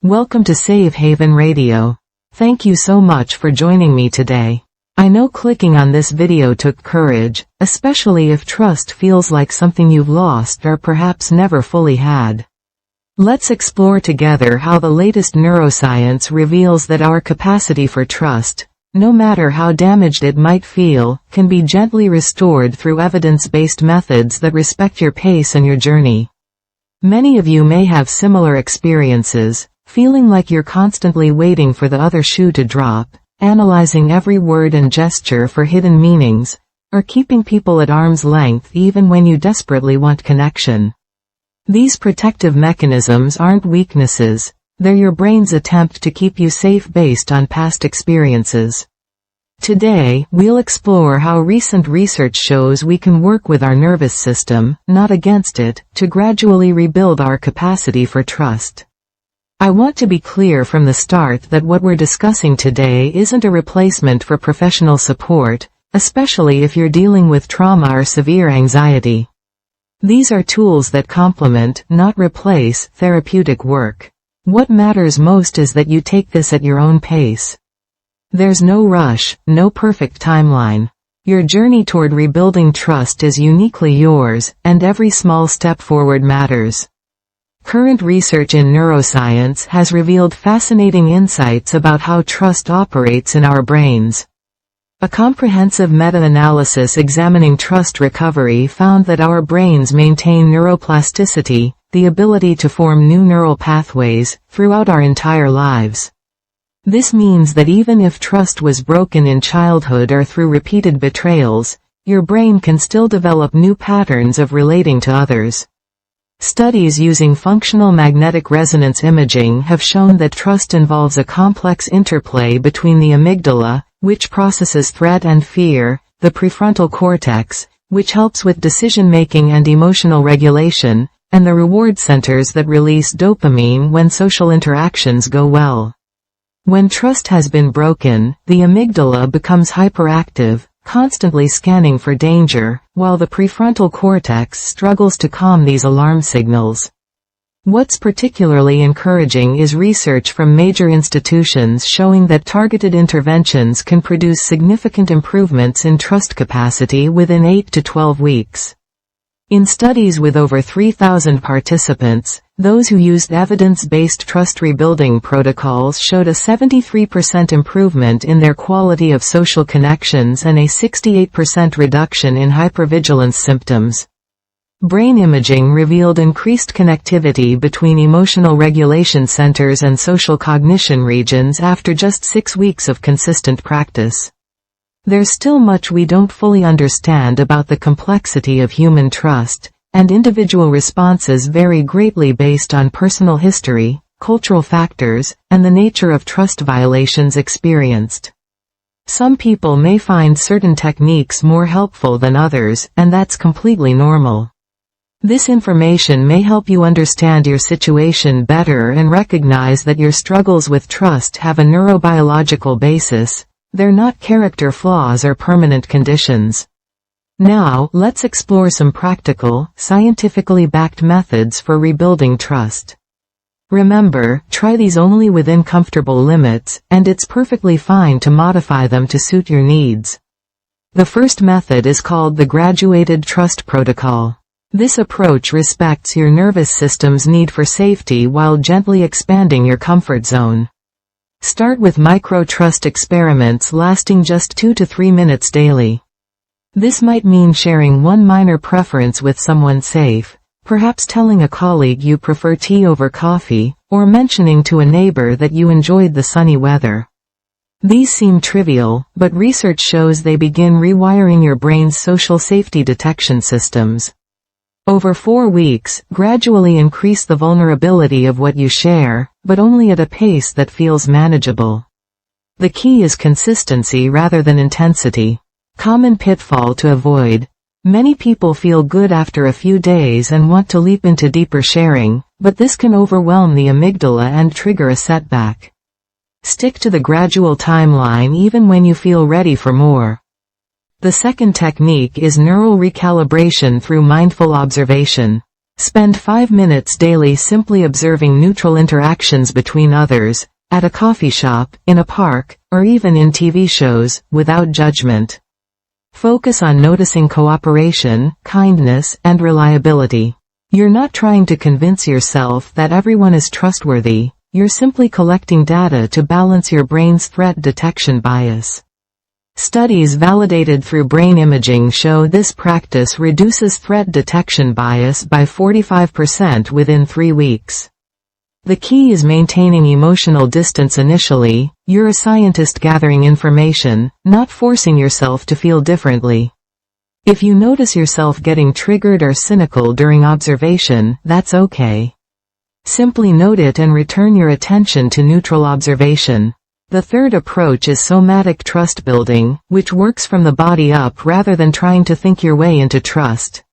Welcome to Safe Haven Radio. Thank you so much for joining me today. I know clicking on this video took courage, especially if trust feels like something you've lost or perhaps never fully had. Let's explore together how the latest neuroscience reveals that our capacity for trust, no matter how damaged it might feel, can be gently restored through evidence-based methods that respect your pace and your journey. Many of you may have similar experiences, feeling like you're constantly waiting for the other shoe to drop, analyzing every word and gesture for hidden meanings, or keeping people at arm's length even when you desperately want connection. These protective mechanisms aren't weaknesses, they're your brain's attempt to keep you safe based on past experiences. Today, we'll explore how recent research shows we can work with our nervous system, not against it, to gradually rebuild our capacity for trust. I want to be clear from the start that what we're discussing today isn't a replacement for professional support, especially if you're dealing with trauma or severe anxiety. These are tools that complement, not replace, therapeutic work. What matters most is that you take this at your own pace. There's no rush, no perfect timeline. Your journey toward rebuilding trust is uniquely yours, and every small step forward matters. Current research in neuroscience has revealed fascinating insights about how trust operates in our brains. A comprehensive meta-analysis examining trust recovery found that our brains maintain neuroplasticity, the ability to form new neural pathways, throughout our entire lives. This means that even if trust was broken in childhood or through repeated betrayals, your brain can still develop new patterns of relating to others. Studies using functional magnetic resonance imaging have shown that trust involves a complex interplay between the amygdala, which processes threat and fear, the prefrontal cortex, which helps with decision-making and emotional regulation, and the reward centers that release dopamine when social interactions go well. When trust has been broken, the amygdala becomes hyperactive, constantly scanning for danger, while the prefrontal cortex struggles to calm these alarm signals. What's particularly encouraging is research from major institutions showing that targeted interventions can produce significant improvements in trust capacity within 8 to 12 weeks. In studies with over 3,000 participants, those who used evidence-based trust rebuilding protocols showed a 73% improvement in their quality of social connections and a 68% reduction in hypervigilance symptoms. Brain imaging revealed increased connectivity between emotional regulation centers and social cognition regions after just 6 weeks of consistent practice. There's still much we don't fully understand about the complexity of human trust, and individual responses vary greatly based on personal history, cultural factors, and the nature of trust violations experienced. Some people may find certain techniques more helpful than others, and that's completely normal. This information may help you understand your situation better and recognize that your struggles with trust have a neurobiological basis. They're not character flaws or permanent conditions. Now, let's explore some practical, scientifically backed methods for rebuilding trust. Remember, try these only within comfortable limits, and it's perfectly fine to modify them to suit your needs. The first method is called the graduated trust protocol. This approach respects your nervous system's need for safety while gently expanding your comfort zone. Start with micro-trust experiments lasting just 2 to 3 minutes daily. This might mean sharing one minor preference with someone safe, perhaps telling a colleague you prefer tea over coffee, or mentioning to a neighbor that you enjoyed the sunny weather. These seem trivial, but research shows they begin rewiring your brain's social safety detection systems. Over 4 weeks, gradually increase the vulnerability of what you share, but only at a pace that feels manageable. The key is consistency rather than intensity. Common pitfall to avoid. Many people feel good after a few days and want to leap into deeper sharing, but this can overwhelm the amygdala and trigger a setback. Stick to the gradual timeline even when you feel ready for more. The second technique is neural recalibration through mindful observation. Spend 5 minutes daily simply observing neutral interactions between others, at a coffee shop, in a park, or even in TV shows, without judgment. Focus on noticing cooperation, kindness, and reliability. You're not trying to convince yourself that everyone is trustworthy, you're simply collecting data to balance your brain's threat detection bias. Studies validated through brain imaging show this practice reduces threat detection bias by 45% within 3 weeks. The key is maintaining emotional distance initially. You're a scientist gathering information, not forcing yourself to feel differently. If you notice yourself getting triggered or cynical during observation, that's okay. Simply note it and return your attention to neutral observation. The third approach is somatic trust building, which works from the body up rather than trying to think your way into trust.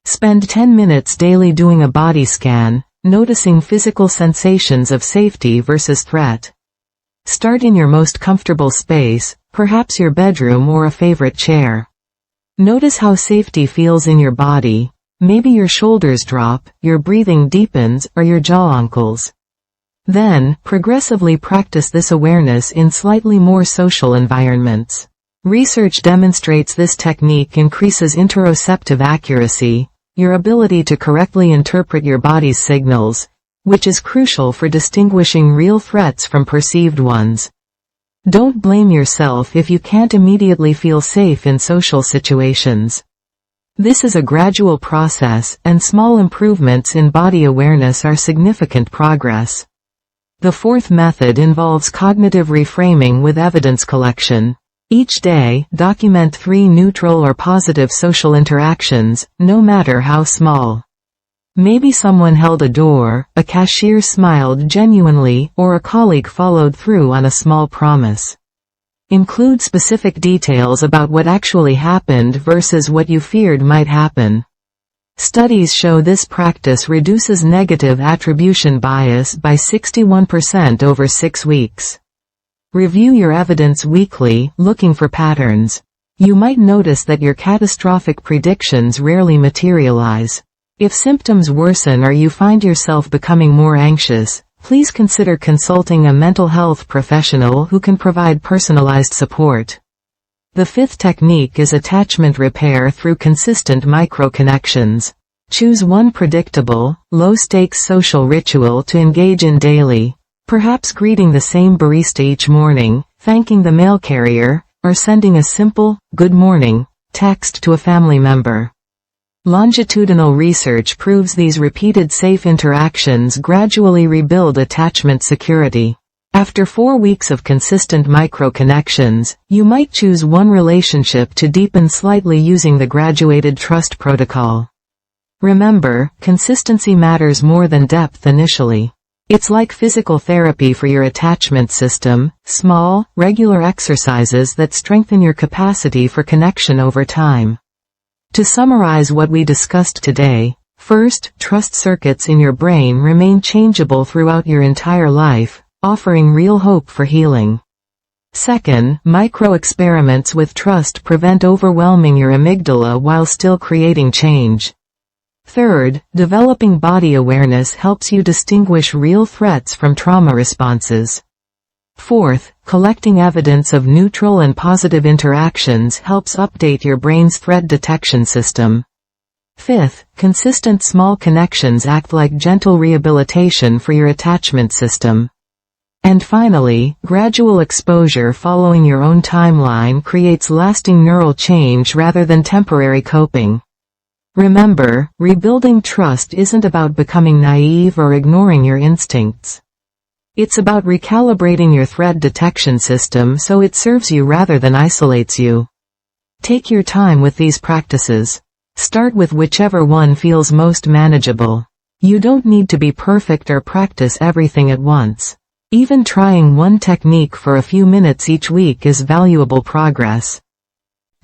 Spend 10 minutes daily doing a body scan, noticing physical sensations of safety versus threat. Start in your most comfortable space, perhaps your bedroom or a favorite chair. Notice how safety feels in your body. Maybe your shoulders drop, your breathing deepens, or your jaw uncles. Then, progressively practice this awareness in slightly more social environments. Research demonstrates this technique increases interoceptive accuracy, your ability to correctly interpret your body's signals, which is crucial for distinguishing real threats from perceived ones. Don't blame yourself if you can't immediately feel safe in social situations. This is a gradual process, and small improvements in body awareness are significant progress. The fourth method involves cognitive reframing with evidence collection. Each day, document 3 neutral or positive social interactions, no matter how small. Maybe someone held a door, a cashier smiled genuinely, or a colleague followed through on a small promise. Include specific details about what actually happened versus what you feared might happen. Studies show this practice reduces negative attribution bias by 61% over 6 weeks. Review your evidence weekly, looking for patterns. You might notice that your catastrophic predictions rarely materialize. If symptoms worsen or you find yourself becoming more anxious, please consider consulting a mental health professional who can provide personalized support. The fifth technique is attachment repair through consistent micro-connections. Choose one predictable, low-stakes social ritual to engage in daily, perhaps greeting the same barista each morning, thanking the mail carrier, or sending a simple, "good morning," text to a family member. Longitudinal research proves these repeated safe interactions gradually rebuild attachment security. After 4 weeks of consistent micro-connections, you might choose one relationship to deepen slightly using the graduated trust protocol. Remember, consistency matters more than depth initially. It's like physical therapy for your attachment system, small, regular exercises that strengthen your capacity for connection over time. To summarize what we discussed today, first, trust circuits in your brain remain changeable throughout your entire life, offering real hope for healing. Second, micro-experiments with trust prevent overwhelming your amygdala while still creating change. Third, developing body awareness helps you distinguish real threats from trauma responses. Fourth, collecting evidence of neutral and positive interactions helps update your brain's threat detection system. Fifth, consistent small connections act like gentle rehabilitation for your attachment system. And finally, gradual exposure following your own timeline creates lasting neural change rather than temporary coping. Remember, rebuilding trust isn't about becoming naive or ignoring your instincts. It's about recalibrating your threat detection system so it serves you rather than isolates you. Take your time with these practices. Start with whichever one feels most manageable. You don't need to be perfect or practice everything at once. Even trying one technique for a few minutes each week is valuable progress.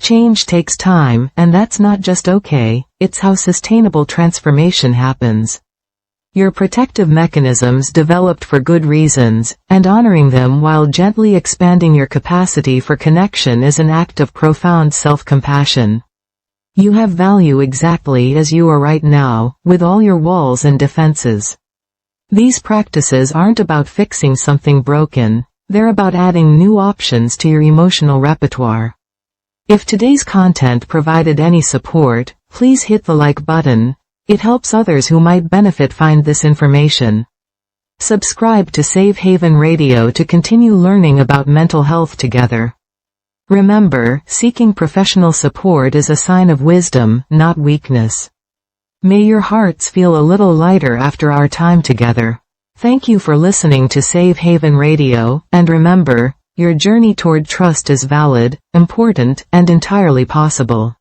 Change takes time, and that's not just okay, it's how sustainable transformation happens. Your protective mechanisms developed for good reasons, and honoring them while gently expanding your capacity for connection is an act of profound self-compassion. You have value exactly as you are right now, with all your walls and defenses. These practices aren't about fixing something broken, they're about adding new options to your emotional repertoire. If today's content provided any support, please hit the like button. It helps others who might benefit find this information. Subscribe to Safe Haven Radio to continue learning about mental health together. Remember, seeking professional support is a sign of wisdom, not weakness. May your hearts feel a little lighter after our time together. Thank you for listening to Safe Haven Radio, and remember, your journey toward trust is valid, important, and entirely possible.